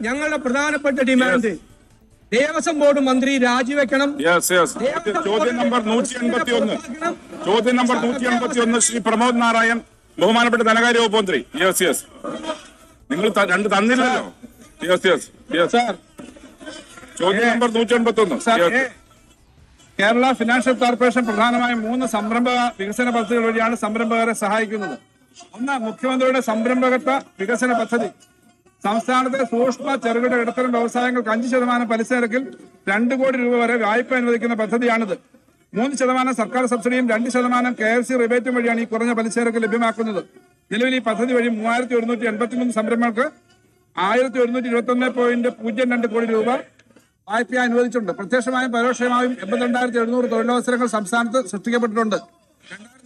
ഞങ്ങളുടെ പ്രധാനപ്പെട്ട demand Devaswom board മന്ത്രി രാജിവെക്കണം. ചോദ്യം നമ്പർ 181 ശ്രീ പ്രമോദ് നാരായൺ, ബഹുമാനപ്പെട്ട ധനകാര്യ വകുപ്പ് മന്ത്രി. നിങ്ങൾ രണ്ട് തന്നില്ലല്ലോ. ചോദ്യം നമ്പർ 181. കേരള ഫിനാൻഷ്യൽ കോർപ്പറേഷൻ പ്രധാനമായും 3 സംരംഭ വികസന പദ്ധതികൾ വഴിയാണ് സംരംഭകരെ സഹായിക്കുന്നത്. ഒന്ന്, മുഖ്യമന്ത്രിയുടെ സംരംഭകത്വ വികസന പദ്ധതി. സംസ്ഥാനത്തെ സൂക്ഷ്മ ചെറുകിട ഇടത്തരം വ്യവസായങ്ങൾക്ക് 5% പലിശ നിരക്കിൽ 2 കോടി രൂപ വരെ വായ്പ അനുവദിക്കുന്ന പദ്ധതിയാണിത്. 3% സർക്കാർ സബ്സിഡിയും 2% KFC റിബേറ്റും വഴിയാണ് ഈ കുറഞ്ഞ പലിശ നിരക്ക് ലഭ്യമാക്കുന്നത്. നിലവിൽ ഈ പദ്ധതി വഴി 3183 സംരംഭങ്ങൾക്ക് 1121.02 കോടി രൂപ വായ്പ അനുവദിച്ചിട്ടുണ്ട്. പ്രത്യക്ഷമായും പരോക്ഷമായും 82,700 തൊഴിലവസരങ്ങൾ സംസ്ഥാനത്ത് സൃഷ്ടിക്കപ്പെട്ടിട്ടുണ്ട്.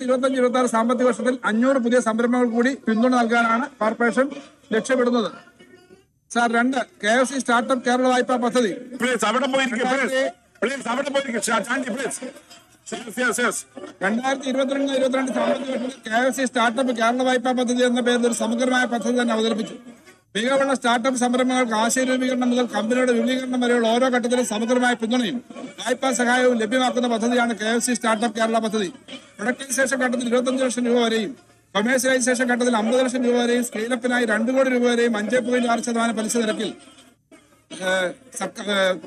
2025-26 സാമ്പത്തിക വർഷത്തിൽ 500 പുതിയ സംരംഭങ്ങൾ കൂടി പിന്തുണ നൽകാനാണ് കോർപ്പറേഷൻ ലക്ഷ്യമിടുന്നത്. സാർ, 2, KFC സ്റ്റാർട്ടപ്പ് കേരള വായ്പാ പദ്ധതി. 2022-23 സാമ്പത്തിക വർഷത്തിൽ KFC സ്റ്റാർട്ടപ്പ് കേരള വായ്പാ പദ്ധതി എന്ന പേരിൽ ഒരു സമഗ്രമായ പദ്ധതി തന്നെ അവതരിപ്പിച്ചു. മികവുള്ള സ്റ്റാർട്ടപ്പ് സംരംഭങ്ങൾക്ക് ആശയ രൂപീകരണം മുതൽ കമ്പനിയുടെ വിപുലീകരണം വരെയുള്ള ഓരോ ഘട്ടത്തിലും സമഗ്രമായ പിന്തുണയും വായ്പാ സഹായവും ലഭ്യമാക്കുന്ന പദ്ധതിയാണ് KFC സ്റ്റാർട്ടപ്പ് കേരള പദ്ധതി. പ്രൊഡക്ടൈസേഷൻ ഘട്ടത്തിൽ 25 ലക്ഷം രൂപ വരെയും കൊമേഴ്സ്യലൈസേഷൻ ഘട്ടത്തിൽ 50 ലക്ഷം രൂപ വരെയും സ്കെയിലപ്പിനായി 2 കോടി രൂപ വരെയും 5.6% പലിശ നിരക്കിൽ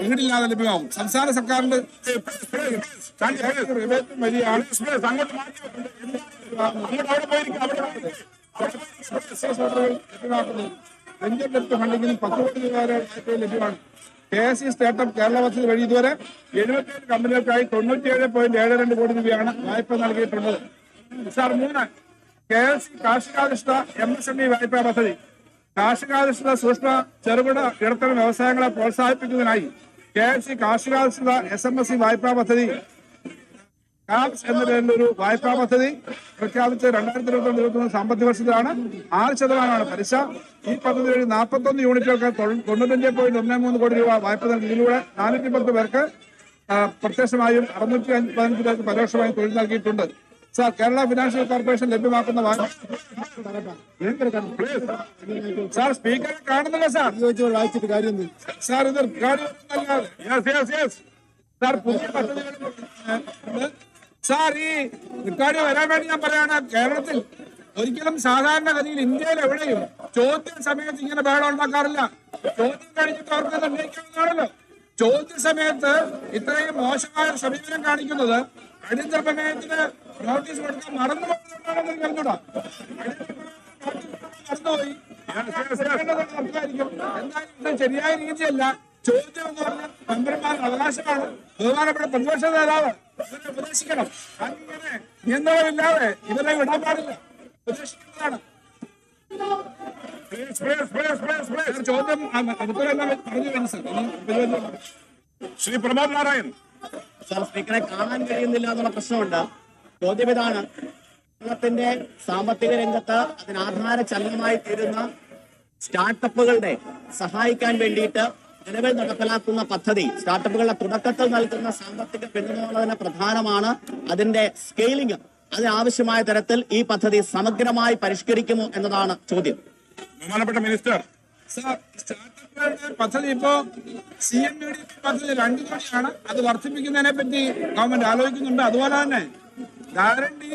ഈടില്ലാതെ ലഭ്യമാവും. സംസ്ഥാന സർക്കാരിന്റെ ഫണ്ടിങ്ങിനും 10 കോടി രൂപ വരെ ലഭ്യമാണ്. KFC സ്റ്റാർട്ടപ്പ് കേരള പദ്ധതി വഴി ഇതുവരെ 77 കമ്പനികൾക്കായി 97.72 കോടി രൂപയാണ് വായ്പ നൽകിയിട്ടുള്ളത്. സാർ, 3, KFC കാർഷികാധിഷ്ഠിത MSME വായ്പാ പദ്ധതി. കാർഷികാധിഷ്ഠിത സൂക്ഷ്മ ചെറുകിട ഇടത്തരം വ്യവസായങ്ങളെ പ്രോത്സാഹിപ്പിക്കുന്നതിനായി KFC കാർഷികാധിഷ്ഠിത SMSE വായ്പാ പദ്ധതി കാപ്സ് എന്ന പേരിലൊരു വായ്പാ പദ്ധതി പ്രഖ്യാപിച്ച് 2022-23 സാമ്പത്തിക വർഷത്തിലാണ്. 6% പലിശ. ഈ പദ്ധതി വഴി 41 യൂണിറ്റുകൾക്ക് 95.13 കോടി രൂപ വായ്പ നൽകി. ഇതിലൂടെ 410 പേർക്ക് പ്രത്യക്ഷമായും 615 പേർക്ക് പരോക്ഷമായും തൊഴിൽ നൽകിയിട്ടുണ്ട്. സാർ, കേരള ഫിനാൻഷ്യൽ കോർപ്പറേഷൻ ലഭ്യമാക്കുന്ന സാർ, സ്പീക്കറെ കാണുന്നില്ല സാർ. വായിച്ചിട്ട് കാര്യം സാർ, ഇത് സാർ പുതിയ പദ്ധതികൾ സാർ. ഈ റിക്കാർഡ് വരാൻ വേണ്ടി ഞാൻ പറയാണ്, കേരളത്തിൽ ഒരിക്കലും സാധാരണഗതിയിൽ ഇന്ത്യയിൽ എവിടെയും ചോദ്യ സമയത്ത് ഇങ്ങനെ ബഹളം ഉണ്ടാക്കാറില്ല. ചോദ്യം കഴിഞ്ഞിട്ട് അവർക്ക് നിർണ്ണയിക്കാവുന്നതാണല്ലോ. ചോദ്യ സമയത്ത് ഇത്രയും മോശമായ സമീപനം കാണിക്കുന്നത് അടിയന്തര പ്രമേയത്തിന് നോട്ടീസ് കൊടുക്കാൻ മറന്നുപോയി. എന്തായാലും ശരിയായ രീതിയല്ല. ചോദ്യം എന്ന് പറഞ്ഞാൽ മെമ്പർമാരുടെ അവകാശമാണ്. ബഹുമാനപ്പെട്ട പ്രതിപക്ഷ നേതാവ് ഇവരെ ഉപദേശിക്കണം. അങ്ങനെ നിയന്ത്രണമില്ലാതെ ഇവരെ വിടാൻ പാടില്ല. ഉപദേശിക്കുന്നതാണ് ചോദ്യം. ശ്രീ പ്രമോദ് നാരായൺ. സാർ, സ്പീക്കറെ കാണാൻ കഴിയുന്നില്ല എന്നുള്ള പ്രശ്നമുണ്ട്. ചോദ്യം ഇതാണ്: കേരളത്തിന്റെ സാമ്പത്തിക രംഗത്ത് അതിനാധാര ചലനമായി തീരുന്ന സ്റ്റാർട്ടപ്പുകളുടെ സഹായിക്കാൻ വേണ്ടിയിട്ട് നിലവിൽ നടപ്പിലാക്കുന്ന പദ്ധതി, സ്റ്റാർട്ടപ്പുകളുടെ തുടക്കത്തിൽ നൽകുന്ന സാമ്പത്തിക പിന്തുണ പ്രധാനമാണ്. അതിന്റെ സ്കെയിലിംഗ്, അതിനാവശ്യമായ തരത്തിൽ ഈ പദ്ധതി സമഗ്രമായി പരിഷ്കരിക്കുമോ എന്നതാണ് ചോദ്യം. ബഹുമാനപ്പെട്ട മിനിസ്റ്റർ. സ്റ്റാർട്ടപ്പുകളുടെ പദ്ധതി ഇപ്പോ CMD പദ്ധതി 2 കോടിയാണ്. അത് വർദ്ധിപ്പിക്കുന്നതിനെ പറ്റി ഗവൺമെന്റ് ആലോചിക്കുന്നുണ്ട്. അതുപോലെ തന്നെ ഗ്യാരണ്ടി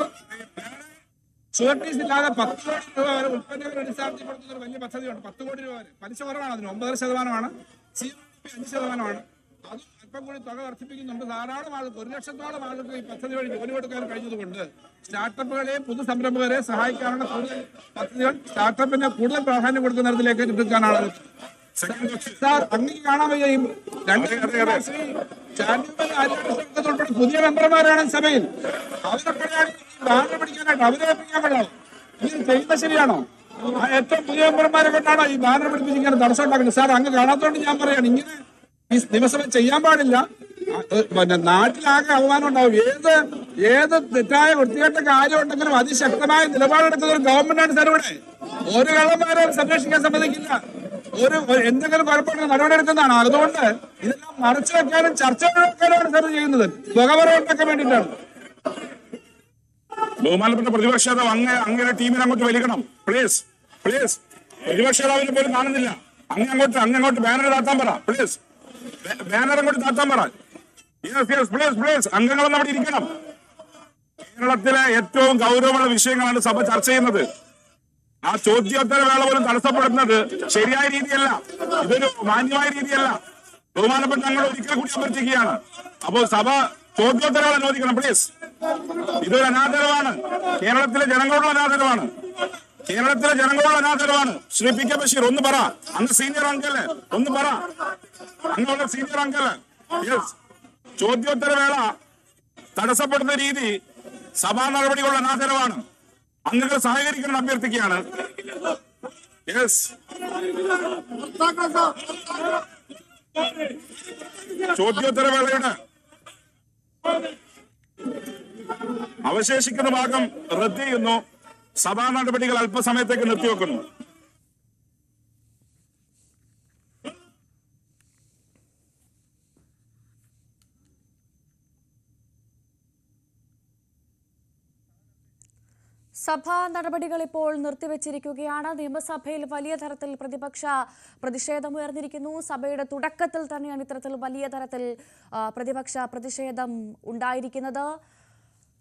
ഷുവർട്ടീസ് ഇല്ലാതെ 10 കോടി രൂപ വരെ ഉൽപ്പന്നങ്ങൾ അടിസ്ഥാനപ്പെടുത്തുന്ന ഒരു വലിയ പദ്ധതിയുണ്ട്. 10 കോടി രൂപ വരെ. പലിശ കുറവാണ്. അതിന് 9% CMD 5%. അതും അല്പം കൂടി തുക വർദ്ധിപ്പിക്കുന്നുണ്ട്. ധാരാളം ആളുകൾക്ക്, 1 ലക്ഷത്തോളം ആളുകൾക്ക് ഈ പദ്ധതി വഴി ജോലി കൊടുക്കാൻ കഴിഞ്ഞതുകൊണ്ട് സ്റ്റാർട്ടപ്പുകളെയും പുതു സംരംഭകരെ സഹായിക്കാനുള്ള കൂടുതൽ പദ്ധതികൾ സ്റ്റാർട്ടപ്പിന് കൂടുതൽ പ്രാധാന്യം കൊടുക്കുന്ന തരത്തിലേക്ക് എടുക്കാനാണ്. സാർ, അങ്ങേക്ക് കാണാൻ വയ്യ പുതിയ മെമ്പർമാരാണ് സഭയിൽ. അവരെപ്പോഴാണ് ബാനർ പിടിക്കാനായിട്ട് അവരെ ഏൽപ്പിക്കാൻ കൊള്ളാം. ഇത് ചെയ്യുന്നത് ശരിയാണോ? ഏറ്റവും പുതിയ മെമ്പർമാരെ കൊണ്ടാണോ ഈ ബാനർ പിടിപ്പിച്ച് ഇങ്ങനെ തടസ്സം ഉണ്ടാക്കുന്നത്? സാർ, അങ്ങ് കാണാത്തോണ്ട് ഞാൻ പറയാണ്, ഇങ്ങനെ ഈ നിയമസഭ ചെയ്യാൻ പാടില്ല. നാട്ടിലാകെ അവമാനം ഉണ്ടാവും. ഏത് തെറ്റായ വൃത്തികെട്ട കാര്യം ഉണ്ടെങ്കിലും അതിശക്തമായ നിലപാടെടുക്കുന്ന ഒരു ഗവൺമെന്റാണ് സാർ ഇവിടെ. ഒരു കള്ളന്മാരും സംരക്ഷിക്കാൻ സമ്മതിക്കില്ല. എന്തെങ്കിലും കുഴപ്പമുണ്ടെങ്കിൽ നടപടിയെടുക്കുന്നതാണ്. അതുകൊണ്ട് ഇതെല്ലാം മറച്ചു വെക്കാനും ചർച്ച വെക്കാനുമാണ് സാർ ചെയ്യുന്നത്. തുകവറ ഉണ്ടാക്കാൻ വേണ്ടിയിട്ടാണ്. ബഹുമാനപ്പെട്ട പ്രതിപക്ഷ നേതാവ് അങ്ങനെ ടീമിനെ അങ്ങോട്ട് വലിക്കണം. പ്ലീസ്. പ്രതിപക്ഷ നേതാവിനെ പോലും കാണുന്നില്ല. അങ്ങോട്ട് ബാനർ താത്താൻ പറ പ്ലീസ്. ബാനർ അങ്ങോട്ട് താത്താൻ പറ. പ്ലീസ് അംഗങ്ങളൊന്നും അവിടെ ഇരിക്കണം. കേരളത്തിലെ ഏറ്റവും ഗൗരവമുള്ള വിഷയങ്ങളാണ് സഭ ചർച്ച ചെയ്യുന്നത്. ആ ചോദ്യോത്തര വേള പോലും തടസ്സപ്പെടുന്നത് ശരിയായ രീതിയല്ല, ഇതൊരു മാന്യമായ രീതിയല്ല. ബഹുമാനപ്പെട്ട ഞങ്ങൾ ഒരിക്കൽ കൂടി അഭ്യർത്ഥിക്കുകയാണ്. അപ്പോൾ സഭ ചോദ്യോത്തരങ്ങൾ അനുവദിക്കണം പ്ലീസ്. ഇതൊരു അനാദരവാണ്, കേരളത്തിലെ ജനങ്ങളോടുള്ള അനാദരവാണ്. ശ്രീ പി കെ ബഷീർ ഒന്ന് പറ, അങ്ങ് സീനിയർ അംഗല്ലേ, ഒന്ന് പറ, അങ്ങുള്ള സീനിയർ അംഗല്ലേ. യെസ്, ചോദ്യോത്തര വേള തടസ്സപ്പെടുന്ന രീതി സഭാ നടപടികളുടെ അനാദരവാണ്. അംഗങ്ങൾ സഹകരിക്കണം അഭ്യർത്ഥിക്കുകയാണ്. യെസ്, ചോദ്യോത്തര വേളയുടെ അവശേഷിക്കുന്ന ഭാഗം റദ്ദ് ചെയ്യുന്നു. സഭാ നടപടികൾ അല്പസമയത്തേക്ക് നിർത്തിവെക്കുന്നു. സഭാ നടപടികൾ ഇപ്പോൾ നിർത്തിവെച്ചിരിക്കുകയാണ്. നിയമസഭയിൽ വലിയ തരത്തിൽ പ്രതിപക്ഷ പ്രതിഷേധമുയർന്നിരിക്കുന്നു. സഭയുടെ തുടക്കത്തിൽ തന്നെയാണ് ഇത്തരത്തിൽ വലിയ തരത്തിൽ പ്രതിപക്ഷ പ്രതിഷേധം ഉണ്ടായിരിക്കുന്നത്.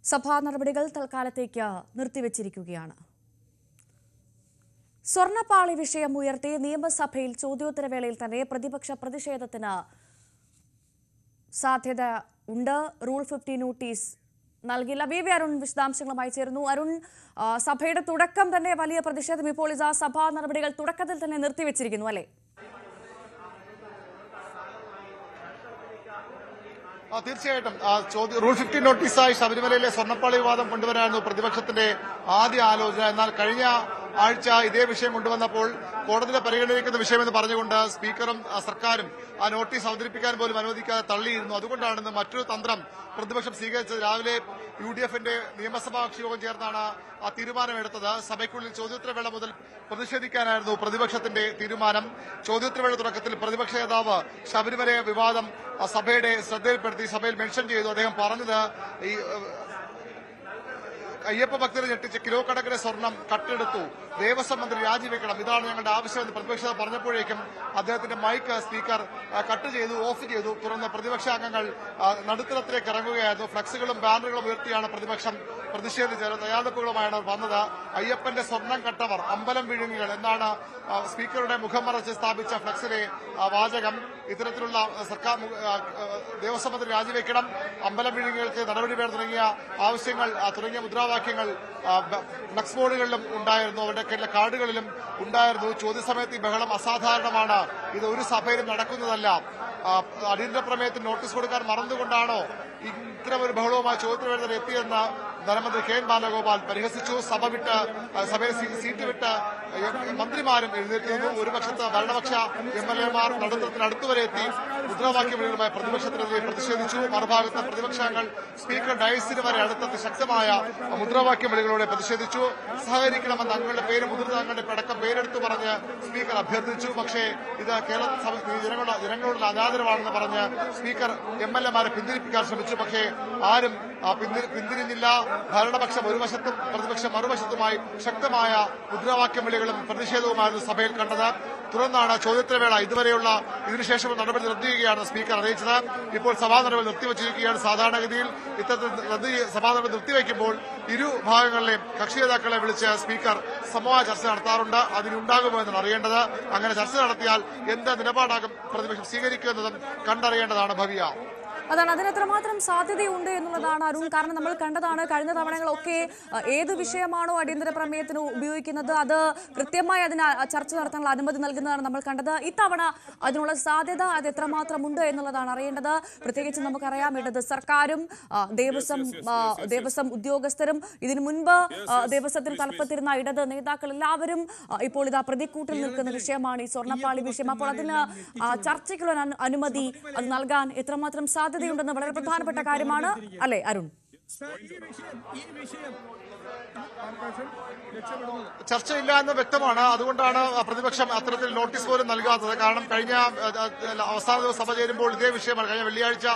സഭാ നടപടികൾ തൽക്കാലത്തേക്ക് നിർത്തിവെച്ചിരിക്കുകയാണ്. സ്വർണ്ണപ്പാളി വിഷയം ഉയർത്തി നിയമസഭയിൽ ചോദ്യോത്തരവേളയിൽ തന്നെ പ്രതിപക്ഷ പ്രതിഷേധത്തിന് സാധ്യത ഉണ്ട്. റൂൾ 50 നോട്ടീസ് നൽകില്ല. വി അരുൺ വിശദാംശങ്ങളുമായി ചേരുന്നു. അരുൺ, സഭയുടെ തുടക്കം തന്നെ വലിയ പ്രതിഷേധം, ഇപ്പോൾ ഇതാ സഭാ നടപടികൾ തുടക്കത്തിൽ തന്നെ നിർത്തിവെച്ചിരിക്കുന്നു അല്ലേ? തീർച്ചയായിട്ടും റൂൾ 50 നോട്ടീസായി ശബരിമലയിലെ സ്വർണ്ണപ്പാളി വിവാദം കൊണ്ടുവരാനായിരുന്നു പ്രതിപക്ഷത്തിന്റെ ആദ്യ ആലോചന. എന്നാൽ കഴിഞ്ഞ ആഴ്ച ഇതേ വിഷയം കൊണ്ടുവന്നപ്പോൾ കോടതിയെ പരിഗണിക്കുന്ന വിഷയമെന്ന് പറഞ്ഞുകൊണ്ട് സ്പീക്കറും സർക്കാരും ആ നോട്ടീസ് അവതരിപ്പിക്കാൻ പോലും അനുവദിക്കാതെ തള്ളിയിരുന്നു. അതുകൊണ്ടാണ് മറ്റൊരു തന്ത്രം പ്രതിപക്ഷം സ്വീകരിച്ചത്. രാവിലെ UDFന്റെ നിയമസഭാ കക്ഷി യോഗം ചേർന്നാണ് ആ തീരുമാനമെടുത്തത്. സഭയ്ക്കുള്ളിൽ ചോദ്യോത്തരവേള മുതൽ പ്രതിഷേധിക്കാനായിരുന്നു പ്രതിപക്ഷത്തിന്റെ തീരുമാനം. ചോദ്യോത്തരവേള തുടക്കത്തിൽ പ്രതിപക്ഷ നേതാവ് ശബരിമല വിവാദം സഭയുടെ ശ്രദ്ധയിൽപ്പെടുത്തി സഭയിൽ മെൻഷൻ ചെയ്തു. അദ്ദേഹം പറഞ്ഞത് ഈ അയ്യപ്പ ഭക്തരെ ഞെട്ടിച്ച് കിലോ കണക്കിന് സ്വർണം കട്ടെടുത്തു, ദേവസ്വം മന്ത്രി രാജിവെക്കണം, ഇതാണ് ഞങ്ങളുടെ ആവശ്യമെന്ന് പ്രതിപക്ഷ പറഞ്ഞപ്പോഴേക്കും അദ്ദേഹത്തിന്റെ മൈക്ക് സ്പീക്കർ കട്ട് ചെയ്തു, ഓഫ് ചെയ്തു. തുടർന്ന് പ്രതിപക്ഷാംഗങ്ങൾ നടുത്തളത്തിലേക്ക് ഇറങ്ങുകയായിരുന്നു. ഫ്ലക്സുകളും ബാനറുകളും ഉയർത്തിയാണ് പ്രതിപക്ഷം പ്രതിഷേധിച്ചത്. തയ്യാറെടുപ്പുകളുമായാണ് വന്നത്. അയ്യപ്പന്റെ സ്വർണം കട്ടവർ അമ്പലം വിഴുങ്ങുകൾ എന്നാണ് സ്പീക്കറുടെ മുഖം മറച്ച് സ്ഥാപിച്ച ഫ്ലക്സിലെ വാചകം. ഇത്തരത്തിലുള്ള സർക്കാർ ദേവസ്വം മന്ത്രി രാജിവെക്കണം, അമ്പലം വിഴുങ്ങുകൾക്ക് നടപടി വേണം തുടങ്ങിയ ആവശ്യങ്ങൾ തുടങ്ങിയ മുദ്രാവാക്യങ്ങൾ ഫ്ലക്സ് ബോർഡുകളിലും ഉണ്ടായിരുന്നു, അവരുടെ കാർഡുകളിലും ഉണ്ടായിരുന്നു. ചോദ്യസമയത്ത് ഈ ബഹളം അസാധാരണമാണ്, ഇത് ഒരു സഭയിലും നടക്കുന്നതല്ല. അടിയന്തര പ്രമേയത്തിന് നോട്ടീസ് കൊടുക്കാൻ മറന്നുകൊണ്ടാണോ ഇത്തരം ഒരു ബഹളവുമായി ചോദ്യത്തിന് എത്തിയെന്ന് ധനമന്ത്രി KN ബാലഗോപാൽ പരിഹസിച്ചു. സഭയിൽ സീറ്റ് വിട്ട് മന്ത്രിമാരും എഴുന്നേറ്റ് നിന്നു. ഒരു പക്ഷത്ത് ഭരണപക്ഷ MLAമാർ നടുത്തളത്തിന് അടുത്തുവരെ എത്തി മുദ്രാവാക്യങ്ങളുമായി പ്രതിപക്ഷത്തിനെതിരെ പ്രതിഷേധിച്ചു. മറുഭാഗത്ത് പ്രതിപക്ഷാംഗങ്ങൾ സ്പീക്കർ ഡയസിന് വരെ അടുത്തെത്തി ശക്തമായ മുദ്രാവാക്യം വിളികളോടെ പ്രതിഷേധിച്ചു. സഹകരിക്കണമെന്ന് അംഗങ്ങളുടെ പേര്, മുതിർന്ന അംഗങ്ങളുടെ അടക്കം പേരെടുത്തു പറഞ്ഞ് സ്പീക്കർ അഭ്യർത്ഥിച്ചു. പക്ഷേ ഇത് ജനങ്ങളുടെ അനാദരവാണെന്ന് പറഞ്ഞ് സ്പീക്കർ MLAമാരെ പിന്തിരിപ്പിക്കാൻ ശ്രമിച്ചു. പക്ഷേ ആരും പിന്തിരിഞ്ഞില്ല. ഭരണപക്ഷം ഒരു വശത്തും പ്രതിപക്ഷം മറുവശത്തുമായി ശക്തമായ മുദ്രാവാക്യം വിളികളും പ്രതിഷേധവുമായിരുന്നു സഭയിൽ കണ്ടത്. തുടർന്നാണ് ചോദ്യോത്തരവേള ഇതുവരെയുള്ള ഇതിനുശേഷം നടപടി നിർത്തിയുകയാണ് സ്പീക്കർ അറിയിച്ചത്. ഇപ്പോൾ സഭാ നടപടി നിർത്തിവച്ചിരിക്കുകയാണ്. സാധാരണഗതിയിൽ ഇത്തരത്തിൽ സഭാ നടപടി നിർത്തിവെക്കുമ്പോൾ ഇരു ഭാഗങ്ങളിലെയും കക്ഷി നേതാക്കളെ വിളിച്ച് സ്പീക്കർ സമവായ ചർച്ച നടത്താറുണ്ട്. അതിനുണ്ടാകുമോ എന്നാണ് അറിയേണ്ടത്. അങ്ങനെ ചർച്ച നടത്തിയാൽ എന്ത് നിലപാടാകും പ്രതിപക്ഷം സ്വീകരിക്കുന്നതും കണ്ടറിയേണ്ടതാണ്. ഭവ്യ, അതാണ്, അതിനെത്രമാത്രം സാധ്യതയുണ്ട് എന്നുള്ളതാണ് അരുൺ. കാരണം നമ്മൾ കണ്ടതാണ് കഴിഞ്ഞ തവണകളൊക്കെ ഏത് വിഷയമാണോ അടിയന്തര പ്രമേയത്തിന് ഉപയോഗിക്കുന്നത് അത് കൃത്യമായി അതിന് ചർച്ച നടത്താനുള്ള അനുമതി നൽകുന്നതാണ് നമ്മൾ കണ്ടത്. ഇത്തവണ അതിനുള്ള സാധ്യത അത് എത്രമാത്രം ഉണ്ട് എന്നുള്ളതാണ് അറിയേണ്ടത്. പ്രത്യേകിച്ച് നമുക്കറിയാം ഇടത് സർക്കാരും ദേവസ്വം ഉദ്യോഗസ്ഥരും ഇതിനു മുൻപ് ദേവസ്വത്തിന് തലപ്പത്തിരുന്ന ഇടത് നേതാക്കൾ എല്ലാവരും ഇപ്പോൾ ഇതാ പ്രതിക്കൂട്ടിൽ നിൽക്കുന്ന വിഷയമാണ് ഈ സ്വർണ്ണപ്പാളി വിഷയം. അപ്പോൾ അതിന് ചർച്ചയ്ക്കുള്ള അനുമതി അത് നൽകാൻ എത്രമാത്രം സാധ്യതയുണ്ടെന്ന് വളരെ പ്രധാനപ്പെട്ട കാര്യമാണ് അല്ലേ അരുൺ? ഈ വിഷയം കോർപ്പറേഷൻ രക്ഷപ്പെടുന്നത് ചർച്ചയില്ല എന്ന് വ്യക്തമാണ്. അതുകൊണ്ടാണ് പ്രതിപക്ഷം അത്തരത്തിൽ നോട്ടീസ് പോലും നൽകാത്തത്. കാരണം കഴിഞ്ഞ അവസാന ദിവസം സഭ ചേരുമ്പോൾ ഇതേ വിഷയമാണ്, കഴിഞ്ഞ വെള്ളിയാഴ്ച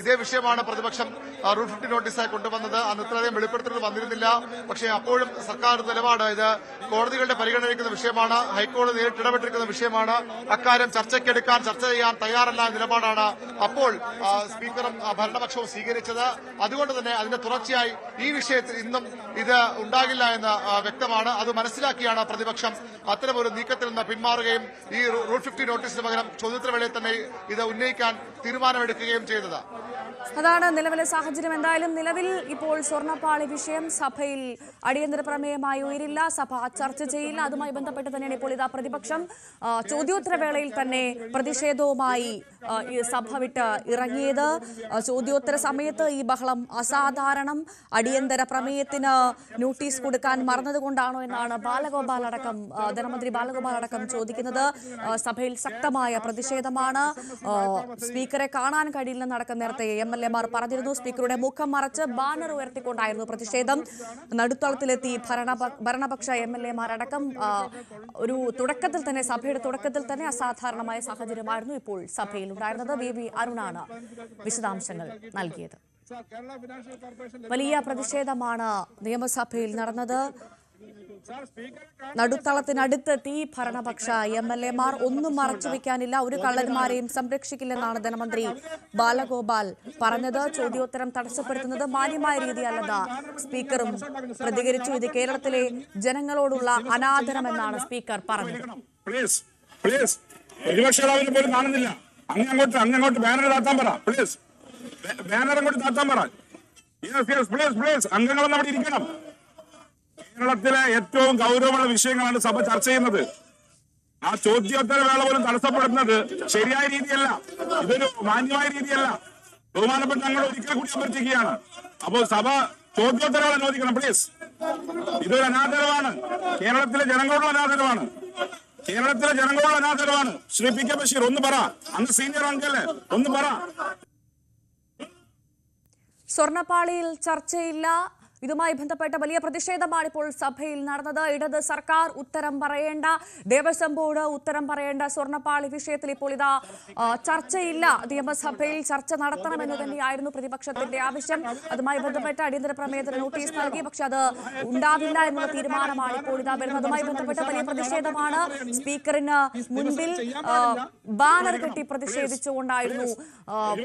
ഇതേ വിഷയമാണ് പ്രതിപക്ഷം റൂൾ 50 നോട്ടീസായി കൊണ്ടുവന്നത്. അന്ന് ഇത്രയധികം വെളിപ്പെടുത്തൽ വന്നിരുന്നില്ല. പക്ഷേ അപ്പോഴും സർക്കാർ നിലപാട് ഇത് കോടതികളുടെ പരിഗണനയ്ക്കുന്ന വിഷയമാണ്, ഹൈക്കോടതി നേരിട്ട് ഇടപെട്ടിരിക്കുന്ന വിഷയമാണ്, അക്കാര്യം ചർച്ചയ്ക്കെടുക്കാൻ ചർച്ച ചെയ്യാൻ തയ്യാറല്ല എന്ന നിലപാടാണ് അപ്പോൾ സ്പീക്കറും ഭരണപക്ഷവും സ്വീകരിച്ചത്. അതുകൊണ്ട് തന്നെ അതിന്റെ തുടർച്ചയായി ഈ വിഷയത്തിൽ ഇന്നും ഇത് ഉണ്ടാകില്ല എന്ന് വ്യക്തമാണ്. അത് മനസ്സിലാക്കിയാണ് പ്രതിപക്ഷം അത്തരമൊരു നീക്കത്തിൽ നിന്ന് പിന്മാറുകയും ഈ റൂൾ 50 നോട്ടീസിന് പകരം ചോദ്യോത്തരവേളയിൽ തന്നെ ഇത് ഉന്നയിക്കാൻ തീരുമാനമെടുക്കുകയും ചെയ്തത്. അതാണ് നിലവിലെ സാഹചര്യം. എന്തായാലും നിലവിൽ ഇപ്പോൾ സ്വർണ്ണപ്പാളി വിഷയം സഭയിൽ അടിയന്തര പ്രമേയമായി ഉയരില്ല, സഭ ചർച്ച ചെയ്യില്ല. അതുമായി ബന്ധപ്പെട്ട് തന്നെയാണ് ഇപ്പോൾ ഇതാ പ്രതിപക്ഷം ചോദ്യോത്തരവേളയിൽ തന്നെ പ്രതിഷേധവുമായി സഭ വിട്ട് ഇറങ്ങിയത്. ചോദ്യോത്തര സമയത്ത് ഈ ബഹളം അസാധാരണം, അടിയന്തര പ്രമേയത്തിന് നോട്ടീസ് കൊടുക്കാൻ മറന്നതുകൊണ്ടാണോ എന്നാണ് ധനമന്ത്രി ബാലഗോപാൽ അടക്കം ചോദിക്കുന്നത്. സഭയിൽ ശക്തമായ പ്രതിഷേധമാണ്. സ്പീക്കറെ കാണാൻ കഴിയില്ലെന്നടക്കം നേരത്തെ MLA-മാർ പറഞ്ഞിരുന്നു. സ്പീക്കറുടെ മുഖം മറച്ച് ബാനർ ഉയർത്തിക്കൊണ്ടായിരുന്നു പ്രതിഷേധം. നടുത്തളത്തിലെത്തി ഭരണപക്ഷ MLA-മാരടക്കം സഭയുടെ തുടക്കത്തിൽ തന്നെ അസാധാരണമായ സാഹചര്യമായിരുന്നു ഇപ്പോൾ സഭയിൽ ഉണ്ടായിരുന്നത്. VV അരുണാണ് വിശദാംശങ്ങൾ നൽകിയത്. വലിയ പ്രതിഷേധമാണ് നിയമസഭയിൽ നടന്നത്. നടുത്തളത്തിനടുത്തെത്തി ഭരണപക്ഷ MLA-മാർ ഒന്നും മറച്ചുവെക്കാനില്ല, ഒരു കള്ളന്മാരെയും സംരക്ഷിക്കില്ലെന്നാണ് ധനമന്ത്രി ബാലഗോപാൽ പറഞ്ഞത്. ചോദ്യോത്തരം തടസ്സപ്പെടുത്തുന്നത് മാന്യമായ രീതിയല്ലെന്ന് സ്പീക്കറും പ്രതികരിച്ചു. ഇത് കേരളത്തിലെ ജനങ്ങളോടുള്ള അനാദരമെന്നാണ് സ്പീക്കർ പറഞ്ഞത്. പോലും കാണുന്നില്ല. അങ്ങോട്ട് ബാനർ താത്താൻ പറ, പ്ലീസ്. ബാനർ അങ്ങോട്ട് താത്താൻ പറ. പ്ലീസ് അംഗങ്ങളൊന്നും അവിടെ ഇരിക്കണം. കേരളത്തിലെ ഏറ്റവും ഗൗരവമുള്ള വിഷയങ്ങളാണ് സഭ ചർച്ച ചെയ്യുന്നത്. ആ ചോദ്യോത്തര വേള പോലും തടസ്സപ്പെടുന്നത് ശരിയായ രീതിയല്ല, ഇതൊരു മാന്യമായ രീതിയല്ല. ബഹുമാനപ്പെട്ട ഞങ്ങൾ ഒരിക്കൽ കൂടി അഭ്യർത്ഥിക്കുകയാണ്. അപ്പോൾ സഭ ചോദ്യോത്തര വേള അനുവദിക്കണം, പ്ലീസ്. ഇതൊരു അനാദരവാണ്, കേരളത്തിലെ ജനങ്ങളോടുള്ള അനാദരവാണ്. ശ്രീ PK ബഷീർ ഒന്ന് പറ, അങ്ങ് സീനിയർ അംഗല്ലേ, ഒന്ന് പറ. സ്വർണ്ണപ്പാളിയിൽ ചർച്ചയില്ല. ഇതുമായി ബന്ധപ്പെട്ട വലിയ പ്രതിഷേധമാണ് ഇപ്പോൾ സഭയിൽ നടന്നത്. ഇടത് സർക്കാർ ഉത്തരം പറയേണ്ട, ദേവസ്വം ബോർഡ് ഉത്തരം പറയേണ്ട സ്വർണ്ണപ്പാളി വിഷയത്തിൽ ഇപ്പോൾ ഇതാ ചർച്ചയില്ല. നിയമസഭയിൽ ചർച്ച നടത്തണമെന്ന് തന്നെയായിരുന്നു പ്രതിപക്ഷത്തിന്റെ ആവശ്യം. അതുമായി ബന്ധപ്പെട്ട് അടിയന്തര പ്രമേയത്തിന് നോട്ടീസ് നൽകി, പക്ഷെ അത് ഉണ്ടാവില്ല എന്നുള്ള തീരുമാനമാണ് ഇപ്പോൾ ഇതാ വരുന്നത്. അതുമായി ബന്ധപ്പെട്ട് വലിയ പ്രതിഷേധമാണ്. സ്പീക്കറിന് മുൻപിൽ ബാനർ കെട്ടി പ്രതിഷേധിച്ചുകൊണ്ടായിരുന്നു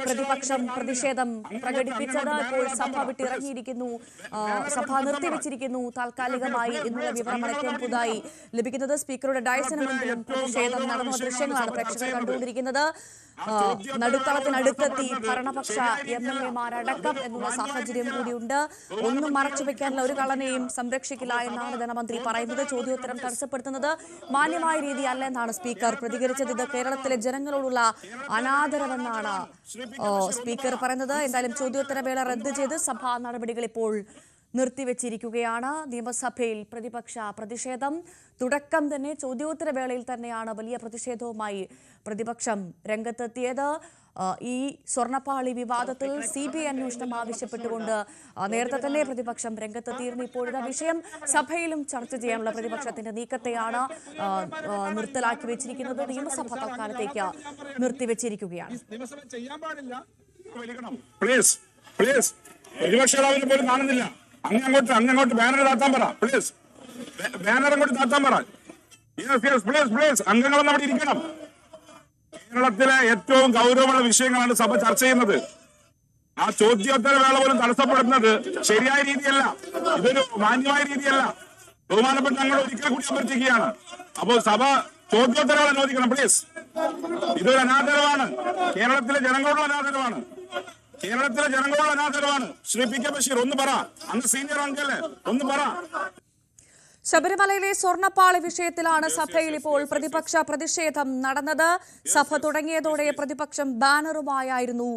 പ്രതിപക്ഷം പ്രതിഷേധം പ്രകടിപ്പിച്ചത്. ഇപ്പോൾ സഭ വിട്ടിറങ്ങിയിരിക്കുന്നു, സഭ നിർത്തിവെച്ചിരിക്കുന്നു താൽക്കാലികമായി എന്നുള്ള വിവരമാണ് ഏറ്റവും പുതുതായി ലഭിക്കുന്നത്. സ്പീക്കറുടെ ഡയസിന് മുൻപിലും പ്രതിഷേധം നടന്ന ദൃശ്യങ്ങളാണ് പ്രേക്ഷകർ കണ്ടുകൊണ്ടിരിക്കുന്നത്. നടുത്തളത്തിനടുത്തെത്തി ഭരണപക്ഷ MLA-മാരടക്കം എന്നുള്ള സാഹചര്യം കൂടിയുണ്ട്. ഒന്നും മറച്ചുവെക്കാനുള്ള ഒരു കള്ളനെയും സംരക്ഷിക്കില്ല എന്നാണ് ധനമന്ത്രി പറയുന്നത്. ചോദ്യോത്തരം തടസ്സപ്പെടുത്തുന്നത് മാന്യമായ രീതിയല്ല എന്നാണ് സ്പീക്കർ പ്രതികരിച്ചത്. ഇത് കേരളത്തിലെ ജനങ്ങളോടുള്ള അനാദരവെന്നാണ് സ്പീക്കർ പറയുന്നത്. എന്തായാലും ചോദ്യോത്തര വേള റദ്ദ് ചെയ്ത് സഭാ നടപടികൾ ഇപ്പോൾ നിർത്തിവെച്ചിരിക്കുകയാണ്. നിയമസഭയിൽ പ്രതിപക്ഷ പ്രതിഷേധം തുടക്കം തന്നെ ചോദ്യോത്തര വേളയിൽ തന്നെയാണ് വലിയ പ്രതിഷേധവുമായി പ്രതിപക്ഷം രംഗത്തെത്തിയത്. ഈ സ്വർണ്ണപ്പാളി വിവാദത്തിൽ CBI അന്വേഷണം ആവശ്യപ്പെട്ടുകൊണ്ട് നേരത്തെ തന്നെ പ്രതിപക്ഷം രംഗത്തെത്തിയിരുന്നു. ഇപ്പോഴത്തെ വിഷയം സഭയിലും ചർച്ച ചെയ്യാനുള്ള പ്രതിപക്ഷത്തിന്റെ നീക്കത്തെയാണ് നിർത്തലാക്കി വെച്ചിരിക്കുന്നത്. നിയമസഭ തൽക്കാലത്തേക്ക് നിർത്തിവെച്ചിരിക്കുകയാണ്. പോലും കാണുന്നില്ല. അങ്ങോട്ട് ബാനർ താത്താൻ പറ, പ്ലീസ്. ബാനർ അങ്ങോട്ട് താത്താൻ പറ. പ്ലീസ് അംഗങ്ങളൊന്നും അവിടെ ഇരിക്കണം. കേരളത്തിലെ ഏറ്റവും ഗൗരവമുള്ള വിഷയങ്ങളാണ് സഭ ചർച്ച ചെയ്യുന്നത്. ആ ചോദ്യോത്തര വേള പോലും തടസ്സപ്പെടുന്നത് ശരിയായ രീതിയല്ല, ഇതൊരു മാന്യമായ രീതിയല്ല. ബഹുമാനപ്പെട്ട ഞങ്ങൾ ഒരിക്കൽ കൂടി അഭ്യർത്ഥിക്കുകയാണ്. അപ്പോൾ സഭ ചോദ്യോത്തര വേള അനുവദിക്കണം, പ്ലീസ്. ഇതൊരു അനാദരവാണ്, കേരളത്തിലെ ജനങ്ങളോടുള്ള അനാദരവാണ്. ശ്രീ PK ബഷീർ ഒന്ന് പറ, അങ്ങ് സീനിയർ അംഗല്ലേ, ഒന്ന് പറ. ശബരിമലയിലെ സ്വർണ്ണപ്പാളി വിഷയത്തിലാണ് സഭയിൽ ഇപ്പോൾ പ്രതിപക്ഷ പ്രതിഷേധം നടന്നത്. സഭ തുടങ്ങിയതോടെ പ്രതിപക്ഷം ബാനറുമായായിരുന്നു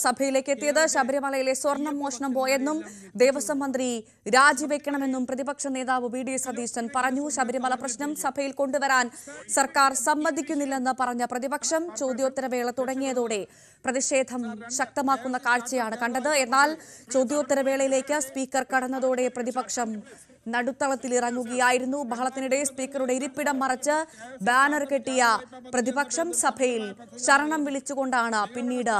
സഭയിലേക്ക് എത്തിയത്. ശബരിമലയിലെ സ്വർണം മോഷണം പോയെന്നും ദേവസ്വം മന്ത്രി രാജിവെക്കണമെന്നും പ്രതിപക്ഷ നേതാവ് വി ഡി സതീശൻ പറഞ്ഞു. ശബരിമല പ്രശ്നം സഭയിൽ കൊണ്ടുവരാൻ സർക്കാർ സമ്മതിക്കുന്നില്ലെന്ന് പറഞ്ഞ പ്രതിപക്ഷം ചോദ്യോത്തരവേള തുടങ്ങിയതോടെ പ്രതിഷേധം ശക്തമാക്കുന്ന കാഴ്ചയാണ് കണ്ടത്. എന്നാൽ ചോദ്യോത്തരവേളയിലേക്ക് സ്പീക്കർ കടന്നതോടെ പ്രതിപക്ഷം നടുത്തളത്തിലിറങ്ങുകയായിരുന്നു. ബഹളത്തിനിടെ സ്പീക്കറുടെ ഇരിപ്പിടം മറച്ച് ബാനർ കെട്ടിയ പ്രതിപക്ഷം സഭയിൽ ശരണം വിളിച്ചുകൊണ്ടാണ് പിന്നീട്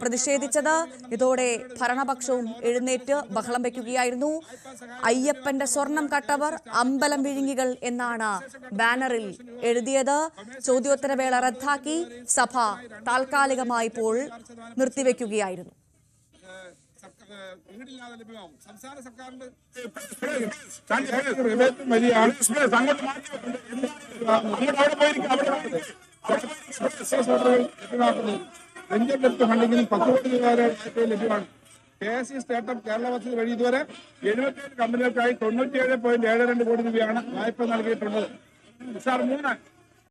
പ്രതിഷേധിച്ചത്. ഇതോടെ ഭരണപക്ഷവും എഴുന്നേറ്റ് ബഹളം വയ്ക്കുകയായിരുന്നു. അയ്യപ്പന്റെ സ്വർണം കട്ടവർ അമ്പലം വിഴുങ്ങികൾ എന്നാണ് ബാനറിൽ എഴുതിയത്. ചോദ്യോത്തരവേള റദ്ദാക്കി സഭ താൽക്കാലികമായി ഇപ്പോൾ നിർത്തിവെക്കുകയായിരുന്നു. വീടില്ലാതെ ലഭ്യമാവും. സംസ്ഥാന സർക്കാരിന്റെ വെഞ്ചർ ഡെപ്റ്റ് ഫണ്ടിങ്ങിനും 10 കോടി രൂപ വരെ വായ്പ ലഭ്യമാണ്. KSE സ്റ്റാർട്ടപ്പ് കേരള പദ്ധതി വഴി ഇതുവരെ 77 കമ്പനികൾക്കായി 97.72 കോടി രൂപയാണ് വായ്പ നൽകിയിട്ടുള്ളത്. സാർ 3